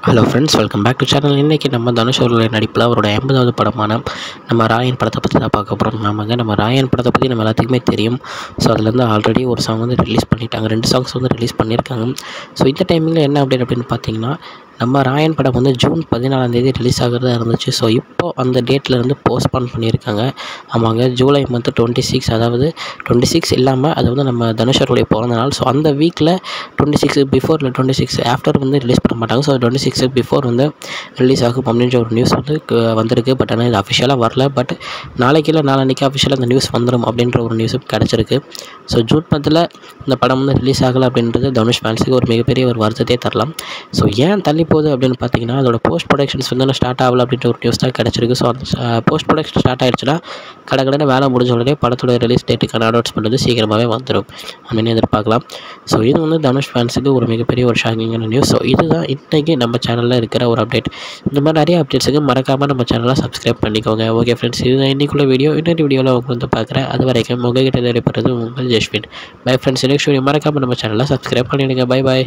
Hello friends, welcome back to channel. இன்றைக்கி நம்ம தனுஷ் அவர்களுடைய நடிப்பில் அவரோட 80வது படமான நம்ம ராயன் படத்தை பற்றி தான் பார்க்க போகிறோம். நம்ம ராயன் படத்தை பற்றி நம்ம எல்லாத்துக்குமே தெரியும். ஸோ அதுலேருந்து ஆல்ரெடி ஒரு சாங் வந்து ரிலீஸ் பண்ணிட்டாங்க, 2 சாங்ஸ் வந்து ரிலீஸ் பண்ணியிருக்காங்க. ஸோ இந்த டைமிங்கில் என்ன அப்டேட் அப்படின்னு பார்த்தீங்கன்னா, நம்ம ராயன் படம் வந்து ஜூன் 14 ரிலீஸ் ஆகிறதா இருந்துச்சு. ஸோ இப்போது அந்த டேட்லேருந்து போஸ்ட்பான் பண்ணியிருக்காங்க. ஆமாங்க, ஜூலை மந்த் 26, அதாவது 26 இல்லாமல் அது வந்து நம்ம தனுஷ் அவர்களுடைய பிறந்த நாள். ஸோ அந்த வீக்கில் 26 பிஃபோர் இல்லை 26 ஆஃப்டர் வந்து ரிலீஸ் பண்ண மாட்டாங்க. ஸோ 26 பிஃபோர் வந்து ரிலீஸ் ஆகும் அப்படின்ற ஒரு நியூஸ் வந்து வந்திருக்கு. பட் ஆனால் இது அஃபிஷியலாக வரல. பட் நாளைக்கு இல்லை நாளன்னைக்கு அஃபிஷியலாக அந்த நியூஸ் வந்துடும் அப்படின்ற ஒரு நியூஸும் கிடச்சிருக்கு. ஸோ ஜூன் மந்தில் இந்த படம் வந்து ரிலீஸ் ஆகலை அப்படின்றது தனுஷ் ஃபேன்ஸுக்கு ஒரு மிகப்பெரிய ஒரு வருத்தத்தை தரலாம். ஸோ ஏன் தள்ளி போகுது அப்படின்னு பார்த்தீங்கன்னா, அதோட போஸ்ட் ப்ரொடக்ஷன்ஸ் வந்து ஸ்டார்ட் ஆகலை அப்படின்ற ஒரு நியூஸ் தான் கிடச்சிருக்கு. ஸோ அந்த போஸ்ட் ப்ரொடக்ஷன் ஸ்டார்ட் ஆகிடுச்சுன்னா கடை வேலை முடிஞ்ச உடனே படத்தோட ரிலீஸ் டேட்டுக்கான அனௌன்ஸ்மெண்ட் வந்து சீக்கிரமாகவே வந்துடும் அப்படின்னு எதிர்பார்க்கலாம். ஸோ இது வந்து தனுஷ் ஃபேன்ஸுக்கு ஒரு மிகப்பெரிய ஒரு ஷாக்கிங்கான நியூஸ். ஸோ இதுதான் இன்றைக்கி நம்ம சேனலில் இருக்கிற ஒரு அப்டேட். இந்த மாதிரி நிறைய அப்டேட்ஸுக்கு மறக்காமல் நம்ம சேனலை சப்ஸ்கிரைப் பண்ணிக்கோங்க. ஓகே ஃப்ரெண்ட்ஸ், இதுதான் இன்றைக்குள்ள வீடியோ. இன்னொரு வீடியோவில் உங்களுக்கு வந்து பார்க்குறேன். அது வரைக்கும் உங்ககிட்ட நடைபெறுறது உங்கள் Jaswin. Bye friends. Next video மறக்காமல் நம்ம சேனலை சப்ஸ்கிரைப் பண்ணிவிடுங்க. Bye bye.